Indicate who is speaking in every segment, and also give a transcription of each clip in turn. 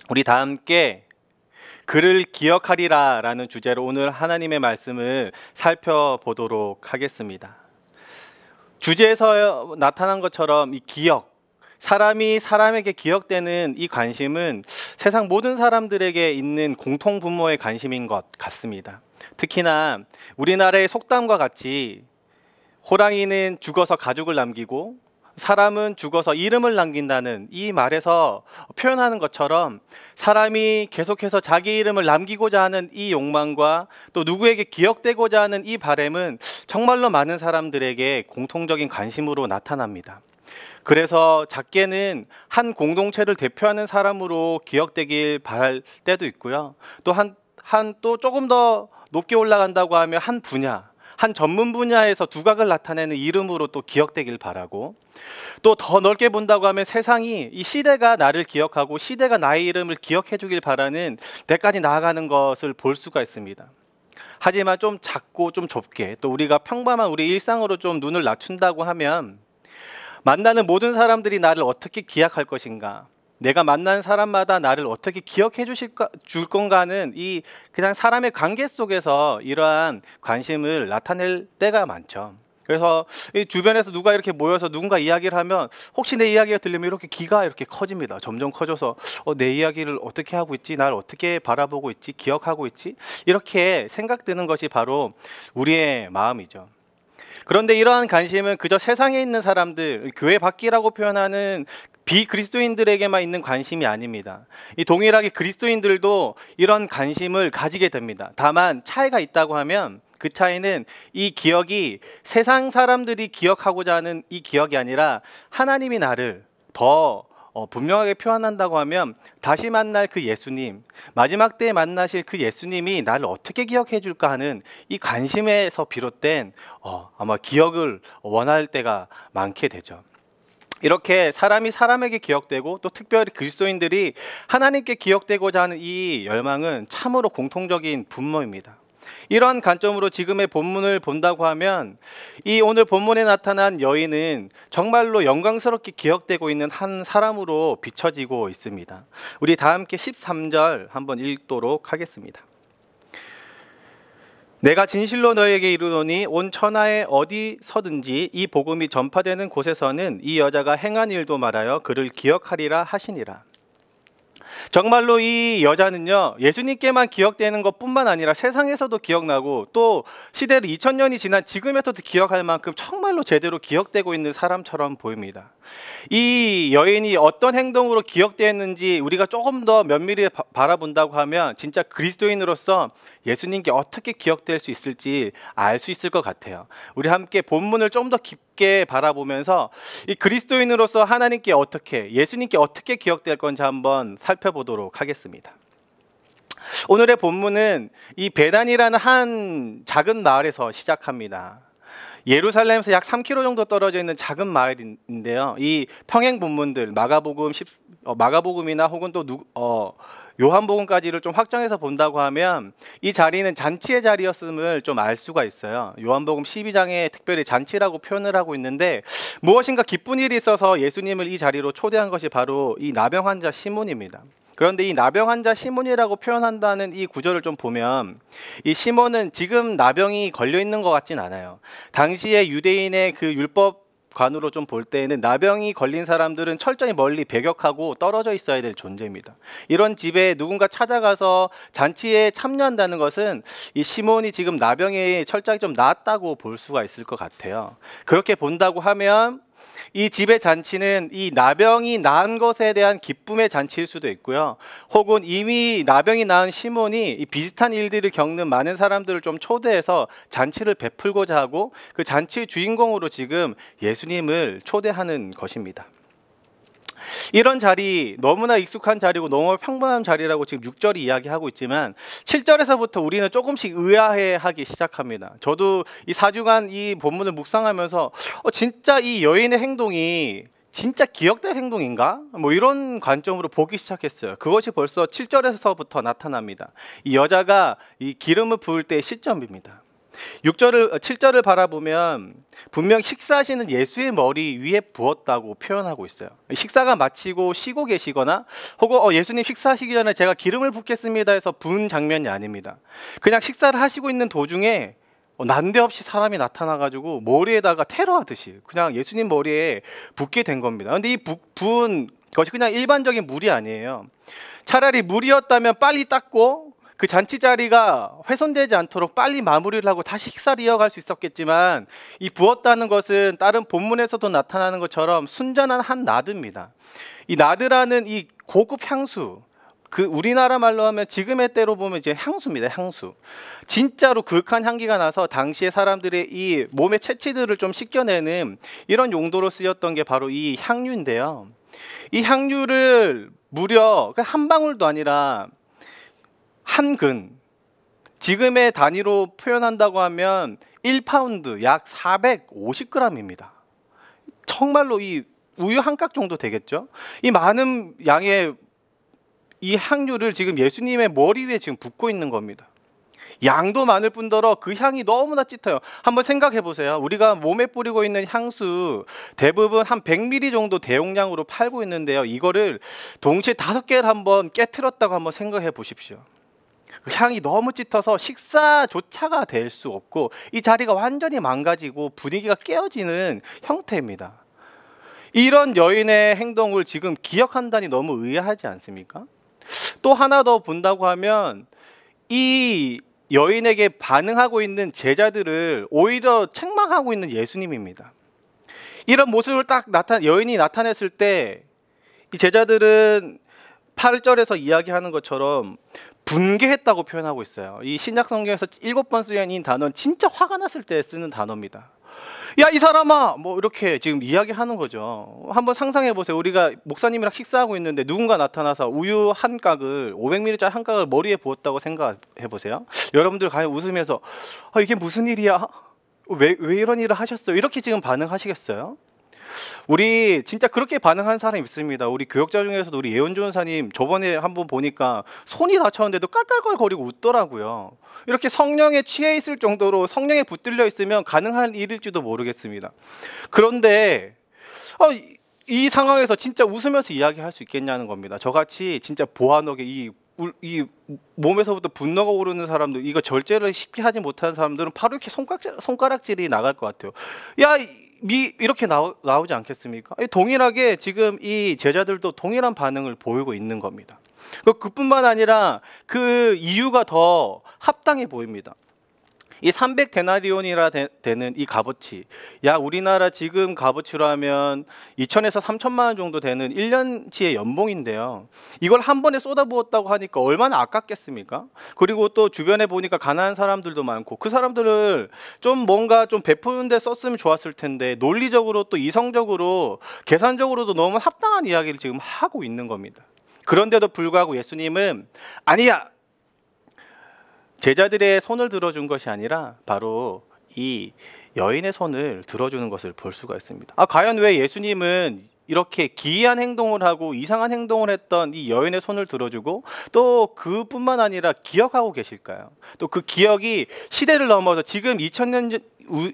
Speaker 1: 우리 다 함께 그를 기억하리라 라는 주제로 오늘 하나님의 말씀을 살펴보도록 하겠습니다. 주제에서 나타난 것처럼 이 기억, 사람이 사람에게 기억되는 이 관심은 세상 모든 사람들에게 있는 공통 분모의 관심인 것 같습니다. 특히나 우리나라의 속담과 같이 호랑이는 죽어서 가죽을 남기고 사람은 죽어서 이름을 남긴다는 이 말에서 표현하는 것처럼 사람이 계속해서 자기 이름을 남기고자 하는 이 욕망과 또 누구에게 기억되고자 하는 이 바람은 정말로 많은 사람들에게 공통적인 관심으로 나타납니다. 그래서 작게는 한 공동체를 대표하는 사람으로 기억되길 바랄 때도 있고요. 또 또 조금 더 높게 올라간다고 하면 한 분야, 한 전문 분야에서 두각을 나타내는 이름으로 또 기억되길 바라고, 또 더 넓게 본다고 하면 세상이 이 시대가 나를 기억하고 시대가 나의 이름을 기억해 주길 바라는 데까지 나아가는 것을 볼 수가 있습니다. 하지만 좀 작고 좀 좁게 또 우리가 평범한 우리 일상으로 좀 눈을 낮춘다고 하면 만나는 모든 사람들이 나를 어떻게 기억할 것인가, 내가 만난 사람마다 나를 어떻게 기억해 줄 건가는 이 그냥 사람의 관계 속에서 이러한 관심을 나타낼 때가 많죠. 그래서 이 주변에서 누가 이렇게 모여서 누군가 이야기를 하면 혹시 내 이야기가 들리면 이렇게 귀가 이렇게 커집니다. 점점 커져서 내 이야기를 어떻게 하고 있지? 나를 어떻게 바라보고 있지? 기억하고 있지? 이렇게 생각드는 것이 바로 우리의 마음이죠. 그런데 이러한 관심은 그저 세상에 있는 사람들, 교회 밖이라고 표현하는 비그리스도인들에게만 있는 관심이 아닙니다. 이 동일하게 그리스도인들도 이런 관심을 가지게 됩니다. 다만 차이가 있다고 하면 그 차이는 이 기억이 세상 사람들이 기억하고자 하는 이 기억이 아니라 하나님이 나를 더 분명하게 표현한다고 하면 다시 만날 그 예수님, 마지막 때에 만나실 그 예수님이 나를 어떻게 기억해 줄까 하는 이 관심에서 비롯된 아마 기억을 원할 때가 많게 되죠. 이렇게 사람이 사람에게 기억되고 또 특별히 그리스도인들이 하나님께 기억되고자 하는 이 열망은 참으로 공통적인 분모입니다. 이런 관점으로 지금의 본문을 본다고 하면 이 오늘 본문에 나타난 여인은 정말로 영광스럽게 기억되고 있는 한 사람으로 비춰지고 있습니다. 우리 다 함께 13절 한번 읽도록 하겠습니다. 내가 진실로 너에게 이르노니 온 천하에 어디서든지 이 복음이 전파되는 곳에서는 이 여자가 행한 일도 말하여 그를 기억하리라 하시니라. 정말로 이 여자는요, 예수님께만 기억되는 것뿐만 아니라 세상에서도 기억나고 또 시대를 2000년이 지난 지금에서도 기억할 만큼 정말로 제대로 기억되고 있는 사람처럼 보입니다. 이 여인이 어떤 행동으로 기억되었는지 우리가 조금 더 면밀히 바라본다고 하면 진짜 그리스도인으로서 예수님께 어떻게 기억될 수 있을지 알 수 있을 것 같아요. 우리 함께 본문을 좀 더 깊게 바라보면서 이 그리스도인으로서 하나님께 어떻게, 예수님께 어떻게 기억될 건지 한번 살펴보도록 하겠습니다. 오늘의 본문은 이 베단이라는 한 작은 마을에서 시작합니다. 예루살렘에서 약 3km 정도 떨어져 있는 작은 마을인데요. 이 평행 본문들 마가복음이나 혹은 또 요한복음까지를 좀 확정해서 본다고 하면 이 자리는 잔치의 자리였음을 좀 알 수가 있어요. 요한복음 12장에 특별히 잔치라고 표현을 하고 있는데 무엇인가 기쁜 일이 있어서 예수님을 이 자리로 초대한 것이 바로 이 나병 환자 시몬입니다. 그런데 이 나병 환자 시몬이라고 표현한다는 이 구절을 좀 보면 이 시몬은 지금 나병이 걸려 있는 것 같진 않아요. 당시에 유대인의 그 율법 관으로 좀 볼 때에는 나병이 걸린 사람들은 철저히 멀리 배격하고 떨어져 있어야 될 존재입니다. 이런 집에 누군가 찾아가서 잔치에 참여한다는 것은 이 시몬이 지금 나병이 철저히 좀 나았다고 볼 수가 있을 것 같아요. 그렇게 본다고 하면 이 집의 잔치는 이 나병이 나은 것에 대한 기쁨의 잔치일 수도 있고요. 혹은 이미 나병이 나은 시몬이 이 비슷한 일들을 겪는 많은 사람들을 좀 초대해서 잔치를 베풀고자 하고 그 잔치의 주인공으로 지금 예수님을 초대하는 것입니다. 이런 자리, 너무나 익숙한 자리고 너무 평범한 자리라고 지금 6절이 이야기하고 있지만 7절에서부터 우리는 조금씩 의아해하기 시작합니다. 저도 이 4주간 이 본문을 묵상하면서 진짜 이 여인의 행동이 진짜 기억될 행동인가? 뭐 이런 관점으로 보기 시작했어요. 그것이 벌써 7절에서부터 나타납니다. 이 여자가 이 기름을 부을 때의 시점입니다. 7절을 바라보면 분명 식사하시는 예수의 머리 위에 부었다고 표현하고 있어요. 식사가 마치고 쉬고 계시거나 혹은 예수님 식사하시기 전에 제가 기름을 붓겠습니다 해서 부은 장면이 아닙니다. 그냥 식사를 하시고 있는 도중에 난데없이 사람이 나타나가지고 머리에다가 테러하듯이 그냥 예수님 머리에 붓게 된 겁니다. 근데 이 부은 것이 그냥 일반적인 물이 아니에요. 차라리 물이었다면 빨리 닦고 그 잔치 자리가 훼손되지 않도록 빨리 마무리를 하고 다시 식사를 이어갈 수 있었겠지만, 이 부었다는 것은 다른 본문에서도 나타나는 것처럼 순전한 한 나드입니다. 이 나드라는 이 고급 향수, 그 우리나라 말로 하면 지금의 때로 보면 이제 향수입니다. 향수. 진짜로 그윽한 향기가 나서 당시의 사람들의 이 몸의 채취들을 좀 씻겨내는 이런 용도로 쓰였던 게 바로 이 향유인데요. 이 향유를 무려 한 방울도 아니라 한 근, 지금의 단위로 표현한다고 하면 1파운드, 약 450g입니다. 정말로 이 우유 한 깍 정도 되겠죠? 이 많은 양의 이 향유를 지금 예수님의 머리 위에 지금 붓고 있는 겁니다. 양도 많을 뿐더러 그 향이 너무나 짙어요. 한번 생각해 보세요. 우리가 몸에 뿌리고 있는 향수 대부분 한 100ml 정도 대용량으로 팔고 있는데요. 이거를 동시에 5개를 한번 깨트렸다고 한번 생각해 보십시오. 그 향이 너무 짙어서 식사조차가 될 수 없고 이 자리가 완전히 망가지고 분위기가 깨어지는 형태입니다. 이런 여인의 행동을 지금 기억한다니 너무 의아하지 않습니까? 또 하나 더 본다고 하면 이 여인에게 반응하고 있는 제자들을 오히려 책망하고 있는 예수님입니다. 이런 모습을 딱 여인이 나타냈을 때 이 제자들은 8절에서 이야기하는 것처럼 분개했다고 표현하고 있어요. 이 신약 성경에서 7번 쓰여진 단어는 진짜 화가 났을 때 쓰는 단어입니다. 야, 이 사람아! 뭐 이렇게 지금 이야기하는 거죠. 한번 상상해 보세요. 우리가 목사님이랑 식사하고 있는데 누군가 나타나서 우유 한 깍을 500ml짜리 한 깍을 머리에 부었다고 생각해 보세요. 여러분들 과연 웃으면서 이게 무슨 일이야? 왜 이런 일을 하셨어요? 이렇게 지금 반응하시겠어요? 우리 진짜 그렇게 반응하는 사람이 있습니다. 우리 교역자 중에서도 우리 예원주 원사님 저번에 한번 보니까 손이 다쳤는데도 깔깔깔거리고 웃더라고요. 이렇게 성령에 취해 있을 정도로 성령에 붙들려 있으면 가능한 일일지도 모르겠습니다. 그런데 이 상황에서 진짜 웃으면서 이야기할 수 있겠냐는 겁니다. 저같이 진짜 보안하게 이 몸에서부터 분노가 오르는 사람들, 이거 절제를 쉽게 하지 못하는 사람들은 바로 이렇게 손가락질이 나갈 것 같아요. 야, 이렇게 나오지 않겠습니까? 동일하게 지금 이 제자들도 동일한 반응을 보이고 있는 겁니다. 그뿐만 아니라 그 이유가 더 합당해 보입니다. 이 300데나리온이라 되는 이 값어치, 우리나라 지금 값어치로 하면 2천에서 3천만 원 정도 되는 1년치의 연봉인데요. 이걸 한 번에 쏟아부었다고 하니까 얼마나 아깝겠습니까? 그리고 또 주변에 보니까 가난한 사람들도 많고 그 사람들을 좀 뭔가 좀 베푸는 데 썼으면 좋았을 텐데 논리적으로 또 이성적으로 계산적으로도 너무 합당한 이야기를 지금 하고 있는 겁니다. 그런데도 불구하고 예수님은 아니야! 제자들의 손을 들어준 것이 아니라 바로 이 여인의 손을 들어주는 것을 볼 수가 있습니다. 과연 왜 예수님은 이렇게 기이한 행동을 하고 이상한 행동을 했던 이 여인의 손을 들어주고 또 그뿐만 아니라 기억하고 계실까요? 또 그 기억이 시대를 넘어서 지금 2000년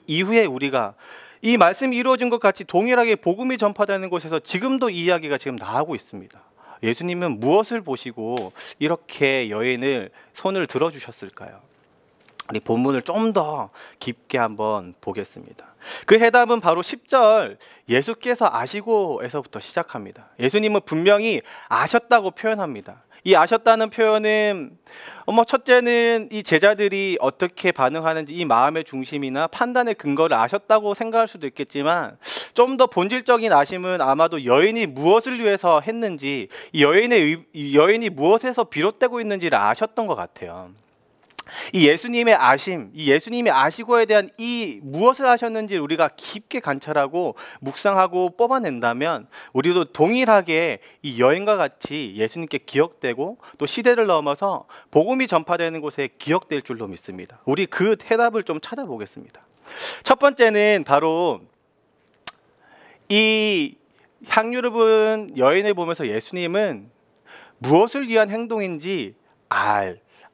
Speaker 1: 이후에 우리가 이 말씀이 이루어진 것 같이 동일하게 복음이 전파되는 곳에서 지금도 이 이야기가 지금 나오고 있습니다. 예수님은 무엇을 보시고 이렇게 여인을 손을 들어주셨을까요? 우리 본문을 좀 더 깊게 한번 보겠습니다. 그 해답은 바로 10절 예수께서 아시고에서부터 시작합니다. 예수님은 분명히 아셨다고 표현합니다. 이 아셨다는 표현은 첫째는 이 제자들이 어떻게 반응하는지 이 마음의 중심이나 판단의 근거를 아셨다고 생각할 수도 있겠지만 좀 더 본질적인 아심은 아마도 여인이 무엇을 위해서 했는지 이 여인이 무엇에서 비롯되고 있는지를 아셨던 것 같아요. 이 예수님의 아심, 이 예수님이 아시고에 대한 이 무엇을 하셨는지 우리가 깊게 관찰하고 묵상하고 뽑아낸다면 우리도 동일하게 이 여인과 같이 예수님께 기억되고 또 시대를 넘어서 복음이 전파되는 곳에 기억될 줄로 믿습니다. 우리 그 해답을 좀 찾아보겠습니다. 첫 번째는 바로 이 향유를 부은 여인을 보면서 예수님은 무엇을 위한 행동인지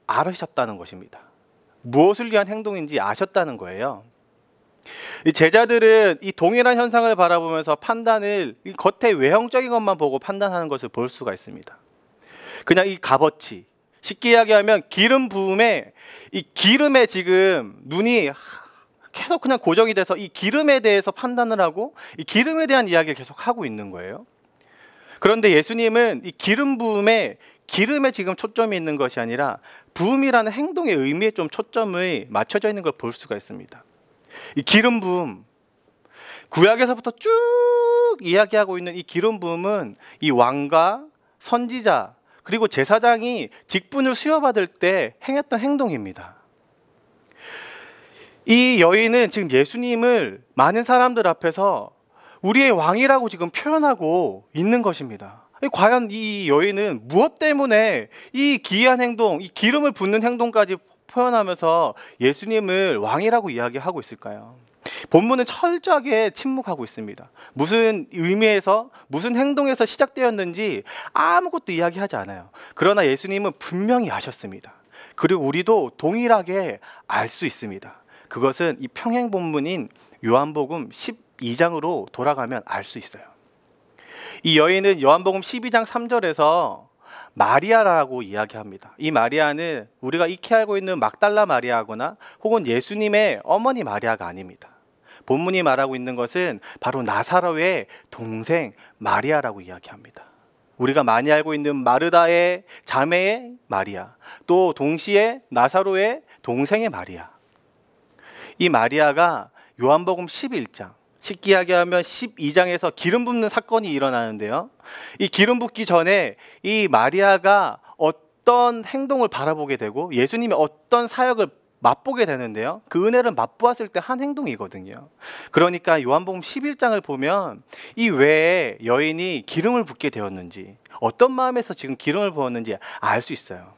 Speaker 1: 알으셨다는 것입니다. 무엇을 위한 행동인지 아셨다는 거예요. 이 제자들은 이 동일한 현상을 바라보면서 판단을 이 겉의 외형적인 것만 보고 판단하는 것을 볼 수가 있습니다. 그냥 이 값어치, 쉽게 이야기하면 기름 부음에 이 기름에 지금 눈이 계속 그냥 고정이 돼서 이 기름에 대해서 판단을 하고 이 기름에 대한 이야기를 계속 하고 있는 거예요. 그런데 예수님은 이 기름 부음에 기름에 지금 초점이 있는 것이 아니라 부음이라는 행동의 의미에 좀 초점이 맞춰져 있는 걸 볼 수가 있습니다. 이 기름 부음, 구약에서부터 쭉 이야기하고 있는 이 기름 부음은 이 왕과 선지자 그리고 제사장이 직분을 수여받을 때 행했던 행동입니다. 이 여인은 지금 예수님을 많은 사람들 앞에서 우리의 왕이라고 지금 표현하고 있는 것입니다. 과연 이 여인은 무엇 때문에 이 기이한 행동, 이 기름을 붓는 행동까지 표현하면서 예수님을 왕이라고 이야기하고 있을까요? 본문은 철저하게 침묵하고 있습니다. 무슨 의미에서 무슨 행동에서 시작되었는지 아무것도 이야기하지 않아요. 그러나 예수님은 분명히 아셨습니다. 그리고 우리도 동일하게 알 수 있습니다. 그것은 이 평행 본문인 요한복음 12장으로 돌아가면 알 수 있어요. 이 여인은 요한복음 12장 3절에서 마리아라고 이야기합니다. 이 마리아는 우리가 익히 알고 있는 막달라 마리아거나 혹은 예수님의 어머니 마리아가 아닙니다. 본문이 말하고 있는 것은 바로 나사로의 동생 마리아라고 이야기합니다. 우리가 많이 알고 있는 마르다의 자매의 마리아, 또 동시에 나사로의 동생의 마리아. 이 마리아가 요한복음 11장, 쉽게 이야기하면 12장에서 기름 붓는 사건이 일어나는데요. 이 기름 붓기 전에 이 마리아가 어떤 행동을 바라보게 되고 예수님의 어떤 사역을 맛보게 되는데요. 그 은혜를 맛보았을 때 한 행동이거든요. 그러니까 요한복음 11장을 보면 이 외에 여인이 기름을 붓게 되었는지 어떤 마음에서 지금 기름을 부었는지 알 수 있어요.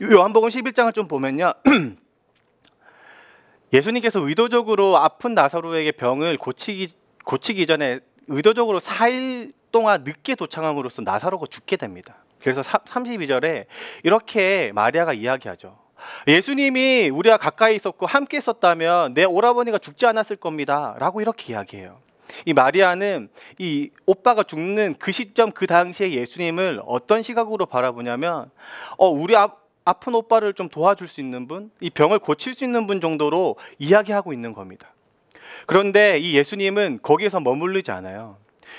Speaker 1: 요한복음 11장을 좀 보면요. 예수님께서 의도적으로 아픈 나사로에게 병을 고치기 전에 의도적으로 4일 동안 늦게 도착함으로써 나사로가 죽게 됩니다. 그래서 32절에 이렇게 마리아가 이야기하죠. 예수님이 우리가 가까이 있었고 함께 있었다면 내 오라버니가 죽지 않았을 겁니다 라고 이렇게 이야기해요. 이 마리아는 이 오빠가 죽는 그 시점 그 당시에 예수님을 어떤 시각으로 바라보냐면 우리 아픈 오빠를 좀 도와줄 수 있는 분, 이 병을 고칠 수 있는 분 정도로 이야기하고 있는 겁니다. 그런데 이 예수님은 거기에서 머무르지 않아요.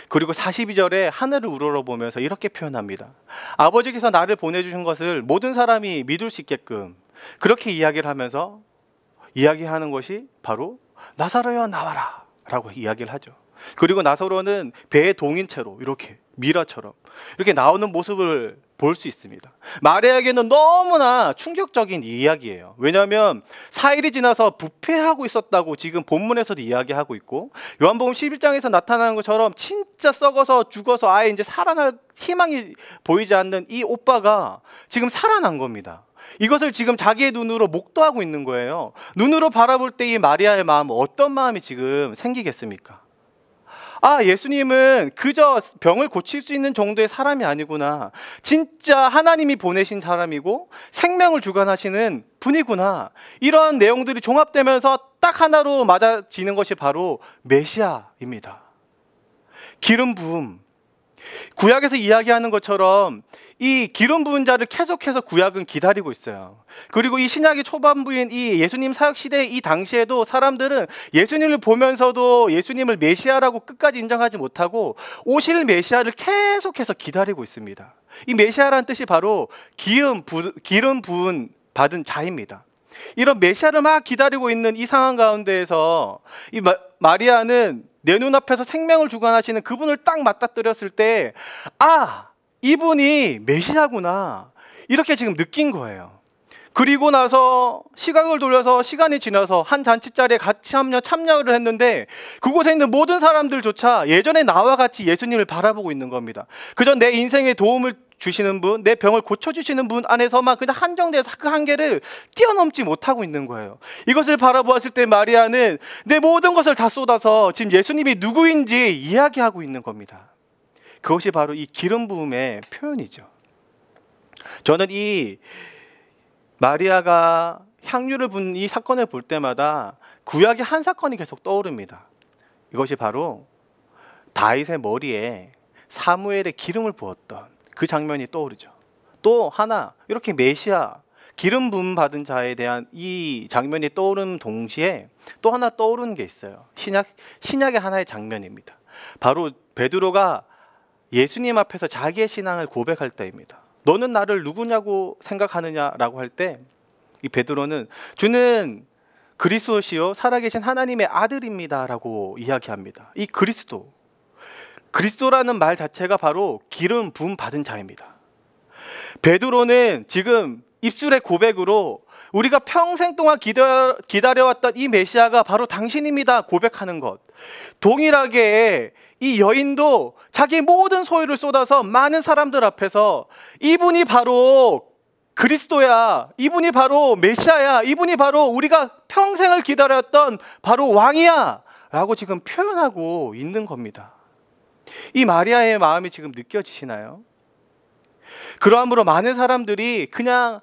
Speaker 1: 그리고 42절에 하늘을 우러러보면서 이렇게 표현합니다. 아버지께서 나를 보내주신 것을 모든 사람이 믿을 수 있게끔 그렇게 이야기를 하면서 이야기하는 것이 바로 나사로여 나와라 라고 이야기를 하죠. 그리고 나사로는 배에 동인 채로 이렇게 미라처럼 이렇게 나오는 모습을 볼 수 있습니다. 마리아에게는 너무나 충격적인 이야기예요. 왜냐하면 4일이 지나서 부패하고 있었다고 지금 본문에서도 이야기하고 있고 요한복음 11장에서 나타나는 것처럼 진짜 썩어서 죽어서 아예 이제 살아날 희망이 보이지 않는 이 오빠가 지금 살아난 겁니다. 이것을 지금 자기의 눈으로 목도하고 있는 거예요. 눈으로 바라볼 때 이 마리아의 마음은 어떤 마음이 지금 생기겠습니까? 예수님은 그저 병을 고칠 수 있는 정도의 사람이 아니구나. 진짜 하나님이 보내신 사람이고 생명을 주관하시는 분이구나. 이런 내용들이 종합되면서 딱 하나로 맞아지는 것이 바로 메시아입니다. 기름 부음. 구약에서 이야기하는 것처럼 이 기름 부은 자를 계속해서 구약은 기다리고 있어요. 그리고 이 신약의 초반부인 이 예수님 사역 시대 이 당시에도 사람들은 예수님을 보면서도 예수님을 메시아라고 끝까지 인정하지 못하고 오실 메시아를 계속해서 기다리고 있습니다. 이 메시아라는 뜻이 바로 기름 부은 받은 자입니다. 이런 메시아를 막 기다리고 있는 이 상황 가운데에서 이 마리아는 내 눈앞에서 생명을 주관하시는 그분을 딱 맞닥뜨렸을 때 이분이 메시아구나 이렇게 지금 느낀 거예요. 그리고 나서 시각을 돌려서 시간이 지나서 한 잔치자리에 같이 참여를 했는데 그곳에 있는 모든 사람들조차 예전에 나와 같이 예수님을 바라보고 있는 겁니다. 그저 내 인생에 도움을 주시는 분, 내 병을 고쳐주시는 분 안에서만 그냥 한정돼서 그 한계를 뛰어넘지 못하고 있는 거예요. 이것을 바라보았을 때 마리아는 내 모든 것을 다 쏟아서 지금 예수님이 누구인지 이야기하고 있는 겁니다. 그것이 바로 이 기름 부음의 표현이죠. 저는 이 마리아가 향유를 붓는 이 사건을 볼 때마다 구약의 한 사건이 계속 떠오릅니다. 이것이 바로 다윗의 머리에 사무엘의 기름을 부었던 그 장면이 떠오르죠. 또 하나 이렇게 메시아 기름 부음 받은 자에 대한 이 장면이 떠오르는 동시에 또 하나 떠오르는 게 있어요. 신약의 하나의 장면입니다. 바로 베드로가 예수님 앞에서 자기의 신앙을 고백할 때입니다. 너는 나를 누구냐고 생각하느냐라고 할 때 이 베드로는 주는 그리스도시요 살아계신 하나님의 아들입니다라고 이야기합니다. 이 그리스도라는 말 자체가 바로 기름 부음 받은 자입니다. 베드로는 지금 입술의 고백으로 우리가 평생 동안 기다려왔던 이 메시아가 바로 당신입니다 고백하는 것, 동일하게 이 여인도 자기 모든 소유를 쏟아서 많은 사람들 앞에서 이분이 바로 그리스도야, 이분이 바로 메시아야, 이분이 바로 우리가 평생을 기다렸던 바로 왕이야 라고 지금 표현하고 있는 겁니다. 이 마리아의 마음이 지금 느껴지시나요? 그러함으로 많은 사람들이 그냥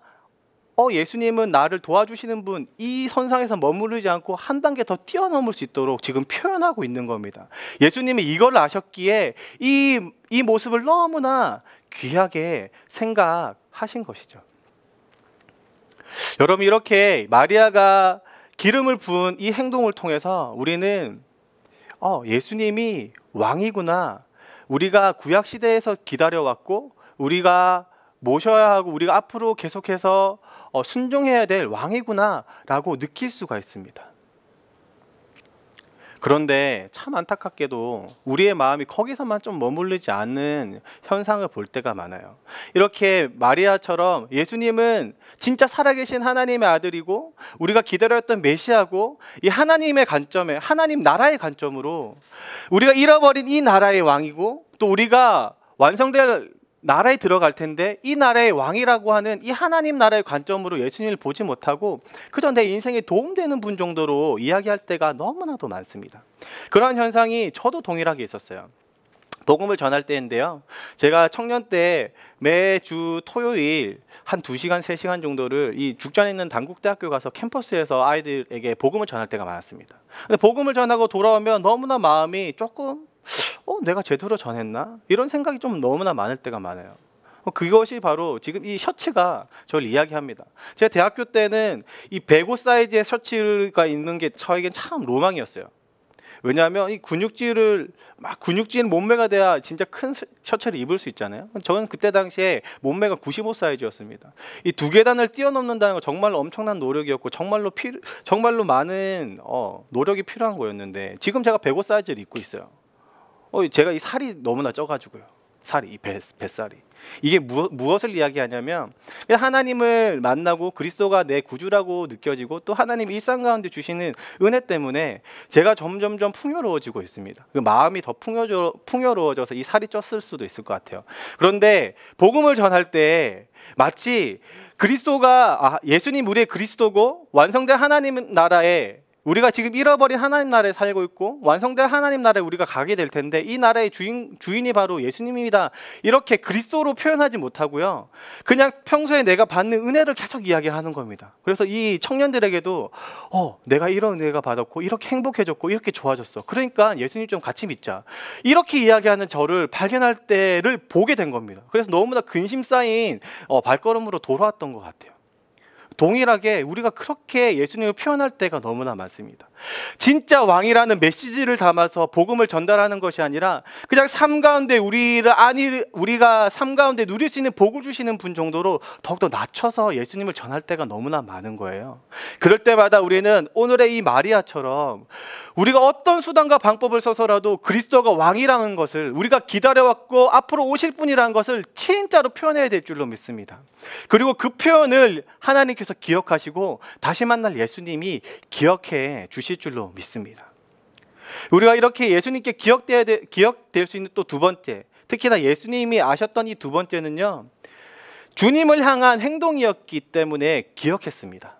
Speaker 1: 예수님은 나를 도와주시는 분, 이 선상에서 머무르지 않고 한 단계 더 뛰어넘을 수 있도록 지금 표현하고 있는 겁니다. 예수님이 이걸 아셨기에 이 모습을 너무나 귀하게 생각하신 것이죠. 여러분, 이렇게 마리아가 기름을 부은 이 행동을 통해서 우리는 예수님이 왕이구나, 우리가 구약 시대에서 기다려왔고 우리가 모셔야 하고 우리가 앞으로 계속해서 순종해야 될 왕이구나 라고 느낄 수가 있습니다. 그런데 참 안타깝게도 우리의 마음이 거기서만 좀 머무르지 않는 현상을 볼 때가 많아요. 이렇게 마리아처럼 예수님은 진짜 살아계신 하나님의 아들이고 우리가 기다렸던 메시아고, 이 하나님의 관점에, 하나님 나라의 관점으로 우리가 잃어버린 이 나라의 왕이고, 또 우리가 완성될 나라에 들어갈 텐데 이 나라의 왕이라고 하는 이 하나님 나라의 관점으로 예수님을 보지 못하고 그저 내 인생에 도움되는 분 정도로 이야기할 때가 너무나도 많습니다. 그런 현상이 저도 동일하게 있었어요. 복음을 전할 때인데요, 제가 청년 때 매주 토요일 한 2시간, 3시간 정도를 이 죽전에 있는 단국대학교 가서 캠퍼스에서 아이들에게 복음을 전할 때가 많았습니다. 근데 복음을 전하고 돌아오면 너무나 마음이 조금 내가 제대로 전했나? 이런 생각이 좀 너무나 많을 때가 많아요. 그것이 바로 지금 이 셔츠가 저를 이야기합니다. 제가 대학교 때는 이 배고 사이즈의 셔츠가 있는 게 저에겐 참 로망이었어요. 왜냐하면 이 근육질 몸매가 돼야 진짜 큰 셔츠를 입을 수 있잖아요. 저는 그때 당시에 몸매가 95 사이즈였습니다. 이 2계단을 뛰어넘는다는 건 정말로 엄청난 노력이었고 정말로 많은 노력이 필요한 거였는데, 지금 제가 105 사이즈를 입고 있어요. 제가 이 살이 너무나 쪄가지고요. 이 뱃살이. 이게 무엇을 이야기하냐면, 하나님을 만나고 그리스도가 내 구주라고 느껴지고 또 하나님 일상 가운데 주시는 은혜 때문에 제가 점점점 풍요로워지고 있습니다. 그 마음이 더 풍요로워져서 이 살이 쪘을 수도 있을 것 같아요. 그런데 복음을 전할 때 마치 예수님 우리의 그리스도고 완성된 하나님 나라에 우리가 지금 잃어버린 하나님 나라에 살고 있고 완성될 하나님 나라에 우리가 가게 될 텐데 이 나라의 주인이 바로 예수님입니다, 이렇게 그리스도로 표현하지 못하고요, 그냥 평소에 내가 받는 은혜를 계속 이야기를 하는 겁니다. 그래서 이 청년들에게도 내가 이런 은혜가 받았고 이렇게 행복해졌고 이렇게 좋아졌어, 그러니까 예수님 좀 같이 믿자, 이렇게 이야기하는 저를 발견할 때를 보게 된 겁니다. 그래서 너무나 근심 쌓인 발걸음으로 돌아왔던 것 같아요. 동일하게 우리가 그렇게 예수님을 표현할 때가 너무나 많습니다. 진짜 왕이라는 메시지를 담아서 복음을 전달하는 것이 아니라 그냥 삶 가운데 우리가 삶 가운데 누릴 수 있는 복을 주시는 분 정도로 더욱더 낮춰서 예수님을 전할 때가 너무나 많은 거예요. 그럴 때마다 우리는 오늘의 이 마리아처럼 우리가 어떤 수단과 방법을 써서라도 그리스도가 왕이라는 것을, 우리가 기다려왔고 앞으로 오실 분이라는 것을 진짜로 표현해야 될 줄로 믿습니다. 그리고 그 표현을 하나님께서 기억하시고 다시 만날 예수님이 기억해 주실 줄로 믿습니다. 우리가 이렇게 예수님께 기억될 수 있는 또 두 번째, 특히나 예수님이 아셨던 이 두 번째는요, 주님을 향한 행동이었기 때문에 기억했습니다.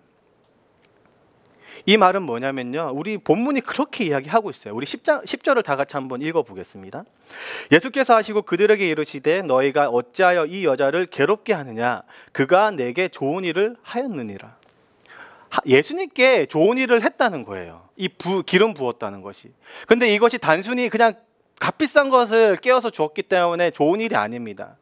Speaker 1: 이 말은 뭐냐면요, 우리 본문이 그렇게 이야기하고 있어요. 우리 10절을 다 같이 한번 읽어보겠습니다. 예수께서 하시고 그들에게 이르시되 너희가 어찌하여 이 여자를 괴롭게 하느냐, 그가 내게 좋은 일을 하였느니라. 예수님께 좋은 일을 했다는 거예요. 기름 부었다는 것이. 근데 이것이 단순히 그냥 값비싼 것을 깨어서 주었기 때문에 좋은 일이 아닙니다.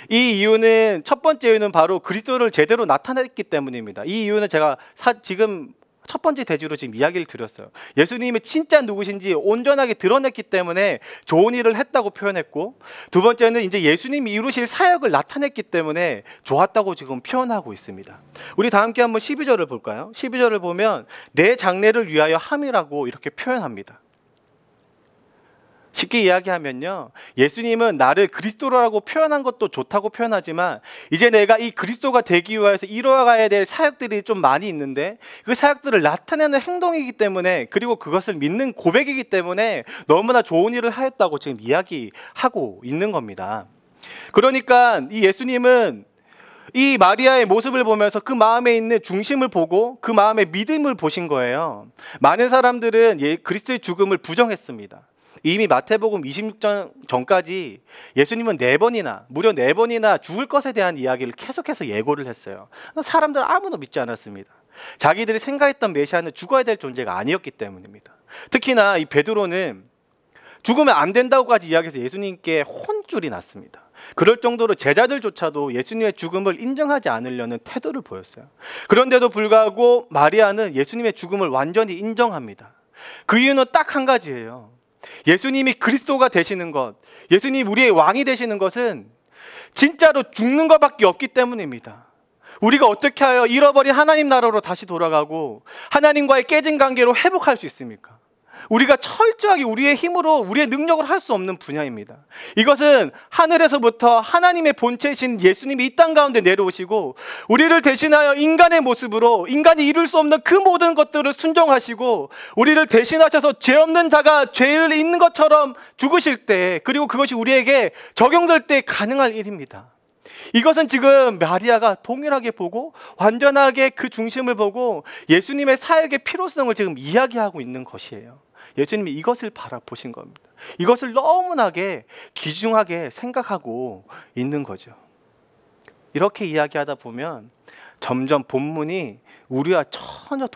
Speaker 1: 이 이유는, 첫 번째 이유는 바로 그리스도를 제대로 나타냈기 때문입니다. 이 이유는 제가 지금 첫 번째 대지로 지금 이야기를 드렸어요. 예수님이 진짜 누구신지 온전하게 드러냈기 때문에 좋은 일을 했다고 표현했고, 두 번째는 이제 예수님이 이루실 사역을 나타냈기 때문에 좋았다고 지금 표현하고 있습니다. 우리 다 함께 한번 12절을 볼까요? 12절을 보면 내 장래를 위하여 함이라고 이렇게 표현합니다. 쉽게 이야기하면요, 예수님은 나를 그리스도라고 표현한 것도 좋다고 표현하지만 이제 내가 이 그리스도가 되기 위해서 이루어가야 될 사역들이 좀 많이 있는데 그 사역들을 나타내는 행동이기 때문에, 그리고 그것을 믿는 고백이기 때문에 너무나 좋은 일을 하였다고 지금 이야기하고 있는 겁니다. 그러니까 이 예수님은 이 마리아의 모습을 보면서 그 마음에 있는 중심을 보고 그 마음의 믿음을 보신 거예요. 많은 사람들은 그리스도의 죽음을 부정했습니다. 이미 마태복음 26장 전까지 예수님은 무려 4번이나 죽을 것에 대한 이야기를 계속해서 예고를 했어요. 사람들 아무도 믿지 않았습니다. 자기들이 생각했던 메시아는 죽어야 될 존재가 아니었기 때문입니다. 특히나 이 베드로는 죽으면 안 된다고까지 이야기해서 예수님께 혼쭐이 났습니다. 그럴 정도로 제자들조차도 예수님의 죽음을 인정하지 않으려는 태도를 보였어요. 그런데도 불구하고 마리아는 예수님의 죽음을 완전히 인정합니다. 그 이유는 딱 한 가지예요. 예수님이 그리스도가 되시는 것, 예수님이 우리의 왕이 되시는 것은 진짜로 죽는 것밖에 없기 때문입니다. 우리가 어떻게 하여 잃어버린 하나님 나라로 다시 돌아가고 하나님과의 깨진 관계로 회복할 수 있습니까? 우리가 철저하게 우리의 힘으로, 우리의 능력으로 할 수 없는 분야입니다. 이것은 하늘에서부터 하나님의 본체이신 예수님이 이 땅 가운데 내려오시고 우리를 대신하여 인간의 모습으로, 인간이 이룰 수 없는 그 모든 것들을 순종하시고 우리를 대신하셔서 죄 없는 자가 죄를 있는 것처럼 죽으실 때, 그리고 그것이 우리에게 적용될 때 가능한 일입니다. 이것은 지금 마리아가 동일하게 보고 완전하게 그 중심을 보고 예수님의 사역의 필요성을 지금 이야기하고 있는 것이에요. 예수님이 이것을 바라보신 겁니다. 이것을 너무나게 귀중하게 생각하고 있는 거죠. 이렇게 이야기하다 보면 점점 본문이 우리와 전혀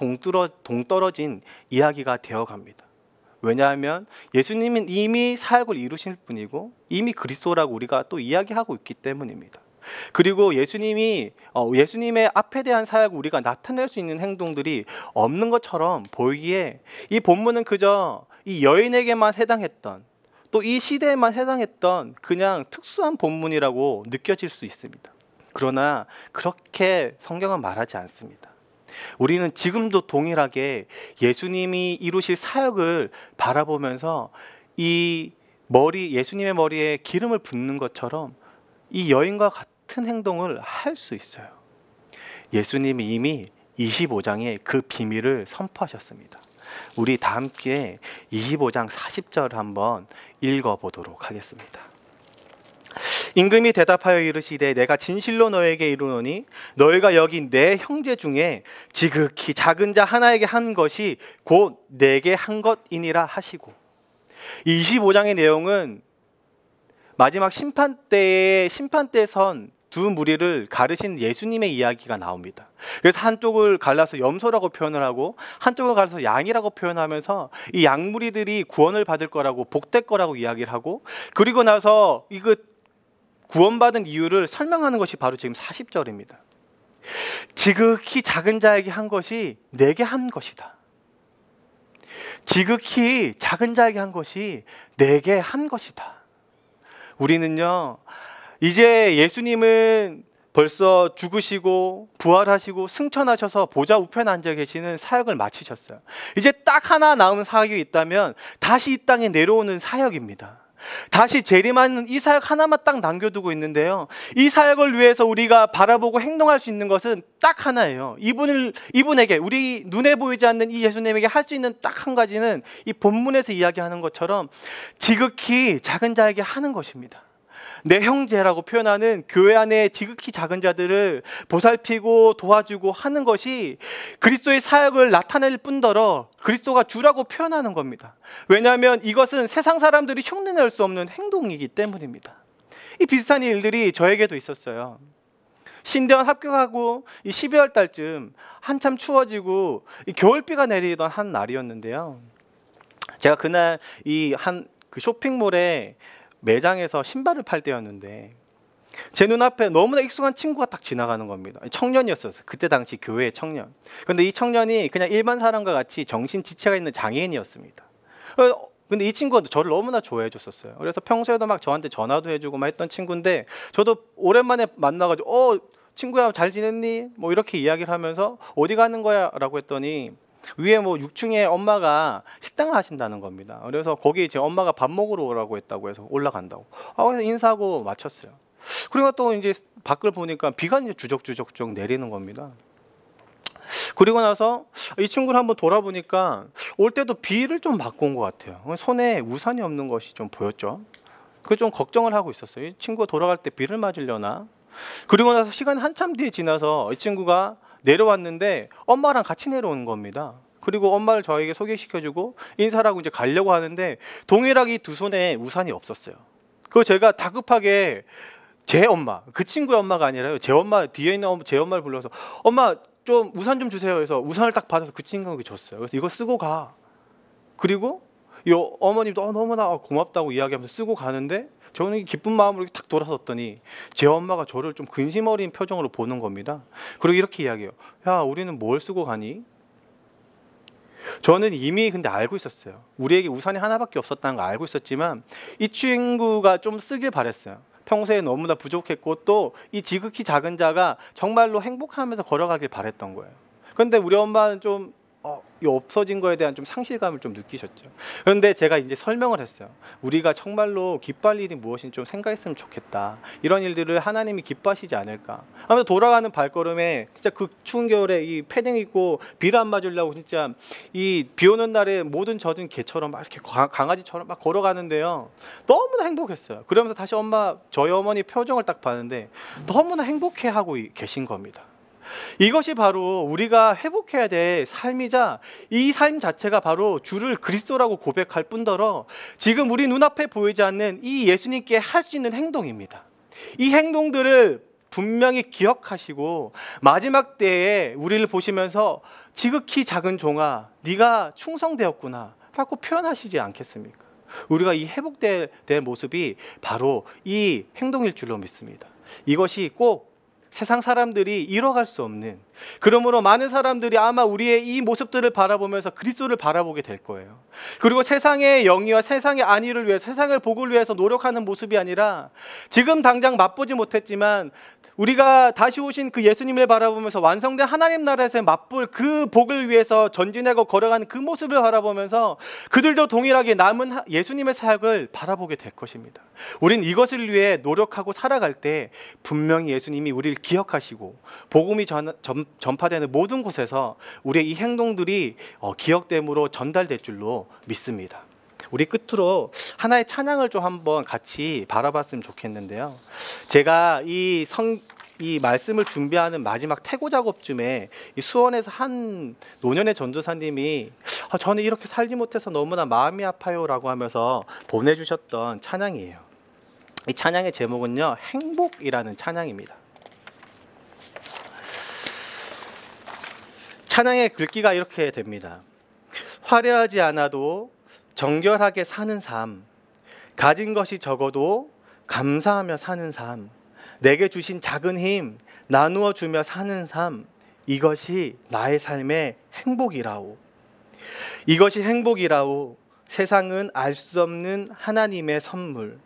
Speaker 1: 동떨어진 이야기가 되어갑니다. 왜냐하면 예수님은 이미 사역을 이루실 분이고 이미 그리스도라고 우리가 또 이야기하고 있기 때문입니다. 그리고 예수님의 앞에 대한 사역을 우리가 나타낼 수 있는 행동들이 없는 것처럼 보이기에 이 본문은 그저 이 여인에게만 해당했던, 또 이 시대에만 해당했던 그냥 특수한 본문이라고 느껴질 수 있습니다. 그러나 그렇게 성경은 말하지 않습니다. 우리는 지금도 동일하게 예수님이 이루실 사역을 바라보면서 예수님의 머리에 기름을 붓는 것처럼 이 여인과 같은 행동을 할 수 있어요. 예수님이 이미 25장에 그 비밀을 선포하셨습니다. 우리 다 함께 25장 40절 한번 읽어보도록 하겠습니다. 임금이 대답하여 이르시되 내가 진실로 너에게 이르노니 너희가 여기 내 형제 중에 지극히 작은 자 하나에게 한 것이 곧 내게 한 것이니라 하시고, 25장의 내용은 마지막 심판때에 선 두 무리를 가르신 예수님의 이야기가 나옵니다. 그래서 한쪽을 갈라서 염소라고 표현을 하고 한쪽을 갈라서 양이라고 표현하면서 이 양무리들이 구원을 받을 거라고, 복될 거라고 이야기를 하고, 그리고 나서 이거 구원받은 이유를 설명하는 것이 바로 지금 40절입니다. 지극히 작은 자에게 한 것이 내게 한 것이다. 지극히 작은 자에게 한 것이 내게 한 것이다. 우리는요, 이제 예수님은 벌써 죽으시고 부활하시고 승천하셔서 보좌 우편에 앉아 계시는 사역을 마치셨어요. 이제 딱 하나 남은 사역이 있다면 다시 이 땅에 내려오는 사역입니다. 다시 재림하는 이 사역 하나만 딱 남겨두고 있는데요, 이 사역을 위해서 우리가 바라보고 행동할 수 있는 것은 딱 하나예요. 이분에게, 우리 눈에 보이지 않는 이 예수님에게 할 수 있는 딱 한 가지는 이 본문에서 이야기하는 것처럼 지극히 작은 자에게 하는 것입니다. 내 형제라고 표현하는 교회 안에 지극히 작은 자들을 보살피고 도와주고 하는 것이 그리스도의 사역을 나타낼 뿐더러 그리스도가 주라고 표현하는 겁니다. 왜냐하면 이것은 세상 사람들이 흉내낼 수 없는 행동이기 때문입니다. 이 비슷한 일들이 저에게도 있었어요. 신대원 합격하고 이 12월 달쯤 한참 추워지고 이 겨울비가 내리던 한 날이었는데요. 제가 그날 이 그 쇼핑몰에 매장에서 신발을 팔 때였는데 제 눈앞에 너무나 익숙한 친구가 딱 지나가는 겁니다. 청년이었어요. 그때 당시 교회의 청년. 근데 이 청년이 그냥 일반 사람과 같이 정신 지체가 있는 장애인이었습니다. 근데 이 친구가 저를 너무나 좋아해 줬었어요. 그래서 평소에도 막 저한테 전화도 해주고 막 했던 친구인데 저도 오랜만에 만나가지고 친구야 잘 지냈니? 뭐 이렇게 이야기를 하면서 어디 가는 거야? 라고 했더니 위에 뭐 6층에 엄마가 식당을 하신다는 겁니다. 그래서 거기 제 엄마가 밥 먹으러 오라고 했다고 해서 올라간다고. 그래서 인사하고 마쳤어요. 그리고 또 이제 밖을 보니까 비가 이제 주적주적 내리는 겁니다. 그리고 나서 이 친구를 한번 돌아보니까 올 때도 비를 좀 맞고 온 것 같아요. 손에 우산이 없는 것이 좀 보였죠. 그 좀 걱정을 하고 있었어요. 이 친구가 돌아갈 때 비를 맞으려나. 그리고 나서 시간이 한참 뒤에 지나서 이 친구가 내려왔는데 엄마랑 같이 내려오는 겁니다. 그리고 엄마를 저에게 소개시켜주고 인사를 하고 이제 가려고 하는데 동일하게 두 손에 우산이 없었어요. 그거 제가 다급하게 제 엄마, 그 친구의 엄마가 아니라요, 제 엄마 뒤에 있는 제 엄마를 불러서 엄마 좀 우산 좀 주세요 해서 우산을 딱 받아서 그 친구에게 줬어요. 그래서 이거 쓰고 가. 그리고 이 어머님도 너무나 고맙다고 이야기하면서 쓰고 가는데 저는 기쁜 마음으로 탁 돌아섰더니 제 엄마가 저를 좀 근심 어린 표정으로 보는 겁니다. 그리고 이렇게 이야기해요. 야, 우리는 뭘 쓰고 가니? 저는 이미 근데 알고 있었어요. 우리에게 우산이 하나밖에 없었다는 거 알고 있었지만 이 친구가 좀 쓰길 바랬어요. 평소에 너무나 부족했고 또 이 지극히 작은 자가 정말로 행복하면서 걸어가길 바랬던 거예요. 그런데 우리 엄마는 좀 이 없어진 거에 대한 좀 상실감을 좀 느끼셨죠. 그런데 제가 이제 설명을 했어요. 우리가 정말로 기뻐할 일이 무엇인지 좀 생각했으면 좋겠다. 이런 일들을 하나님이 기뻐하시지 않을까. 아무튼 돌아가는 발걸음에 진짜 그 추운 겨울에 이 패딩 입고 비를 안 맞으려고 진짜 이 비 오는 날에 모든 젖은 개처럼 막 이렇게 강아지처럼 막 걸어가는데요. 너무나 행복했어요. 그러면서 다시 저희 어머니 표정을 딱 봤는데 너무나 행복해하고 계신 겁니다. 이것이 바로 우리가 회복해야 될 삶이자 이 삶 자체가 바로 주를 그리스도라고 고백할 뿐더러 지금 우리 눈앞에 보이지 않는 이 예수님께 할 수 있는 행동입니다. 이 행동들을 분명히 기억하시고 마지막 때에 우리를 보시면서 지극히 작은 종아 네가 충성되었구나 라고 표현하시지 않겠습니까? 우리가 이 회복될 모습이 바로 이 행동일 줄로 믿습니다. 이것이 꼭 세상 사람들이 이뤄갈 수 없는, 그러므로 많은 사람들이 아마 우리의 이 모습들을 바라보면서 그리스도를 바라보게 될 거예요. 그리고 세상의 영예와 세상의 안위를 위해, 세상을 복을 위해서 노력하는 모습이 아니라 지금 당장 맛보지 못했지만 우리가 다시 오신 그 예수님을 바라보면서 완성된 하나님 나라에서의 맛볼 그 복을 위해서 전진하고 걸어가는 그 모습을 바라보면서 그들도 동일하게 남은 예수님의 사역을 바라보게 될 것입니다. 우린 이것을 위해 노력하고 살아갈 때 분명히 예수님이 우리를 기억하시고 복음이 전파되는 모든 곳에서 우리의 이 행동들이 기억됨으로 전달될 줄로 믿습니다. 우리 끝으로 하나의 찬양을 좀 한번 같이 바라봤으면 좋겠는데요. 제가 이 말씀을 준비하는 마지막 태고 작업쯤에 이 수원에서 한 노년의 전도사님이 저는 이렇게 살지 못해서 너무나 마음이 아파요라고 하면서 보내주셨던 찬양이에요. 이 찬양의 제목은요, 행복이라는 찬양입니다. 찬양의 글귀가 이렇게 됩니다. 화려하지 않아도 정결하게 사는 삶, 가진 것이 적어도 감사하며 사는 삶, 내게 주신 작은 힘 나누어 주며 사는 삶, 이것이 나의 삶의 행복이라오. 이것이 행복이라오. 세상은 알 수 없는 하나님의 선물.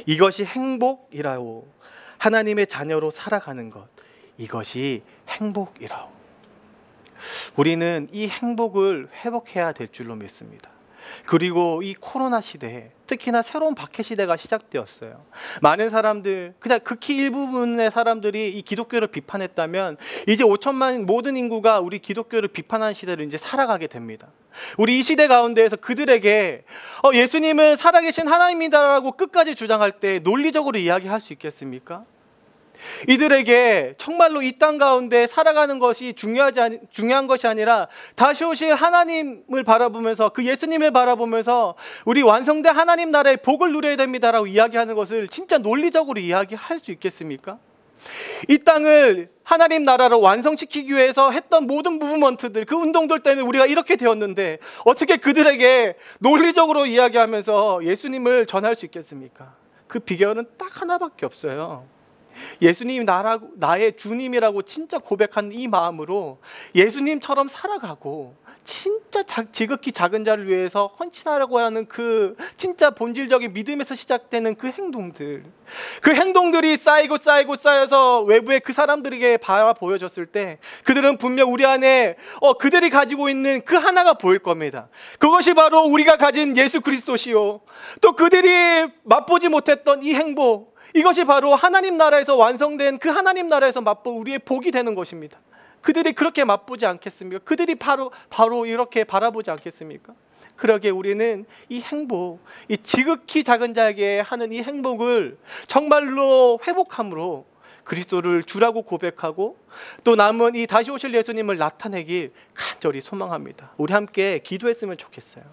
Speaker 1: 이것이 행복이라오. 하나님의 자녀로 살아가는 것, 이것이 행복이라오. 우리는 이 행복을 회복해야 될 줄로 믿습니다. 그리고 이 코로나 시대에 특히나 새로운 박해 시대가 시작되었어요. 많은 사람들, 그냥 극히 일부분의 사람들이 이 기독교를 비판했다면 이제 5천만 모든 인구가 우리 기독교를 비판하는 시대를 이제 살아가게 됩니다. 우리 이 시대 가운데에서 그들에게 예수님은 살아계신 하나님이다라고 끝까지 주장할 때 논리적으로 이야기할 수 있겠습니까? 이들에게 정말로 이 땅 가운데 살아가는 것이 중요한 것이 아니라 다시 오실 하나님을 바라보면서, 그 예수님을 바라보면서 우리 완성된 하나님 나라의 복을 누려야 됩니다라고 이야기하는 것을 진짜 논리적으로 이야기할 수 있겠습니까? 이 땅을 하나님 나라로 완성시키기 위해서 했던 모든 무브먼트들, 그 운동들 때문에 우리가 이렇게 되었는데 어떻게 그들에게 논리적으로 이야기하면서 예수님을 전할 수 있겠습니까? 그 비결은 딱 하나밖에 없어요. 예수님이 나의 주님이라고 진짜 고백한 이 마음으로 예수님처럼 살아가고 진짜 지극히 작은 자를 위해서 헌신하라고 하는 그 진짜 본질적인 믿음에서 시작되는 그 행동들이 쌓여서 외부에 그 사람들에게 보여졌을 때 그들은 분명 우리 안에 그들이 가지고 있는 그 하나가 보일 겁니다. 그것이 바로 우리가 가진 예수 그리스도시요, 또 그들이 맛보지 못했던 이 행복, 이것이 바로 하나님 나라에서 완성된 그 하나님 나라에서 맛본 우리의 복이 되는 것입니다. 그들이 그렇게 맛보지 않겠습니까? 그들이 바로 이렇게 바라보지 않겠습니까? 그러기에 우리는 이 행복, 이 지극히 작은 자에게 하는 이 행복을 정말로 회복함으로 그리스도를 주라고 고백하고 또 남은 이 다시 오실 예수님을 나타내길 간절히 소망합니다. 우리 함께 기도했으면 좋겠어요.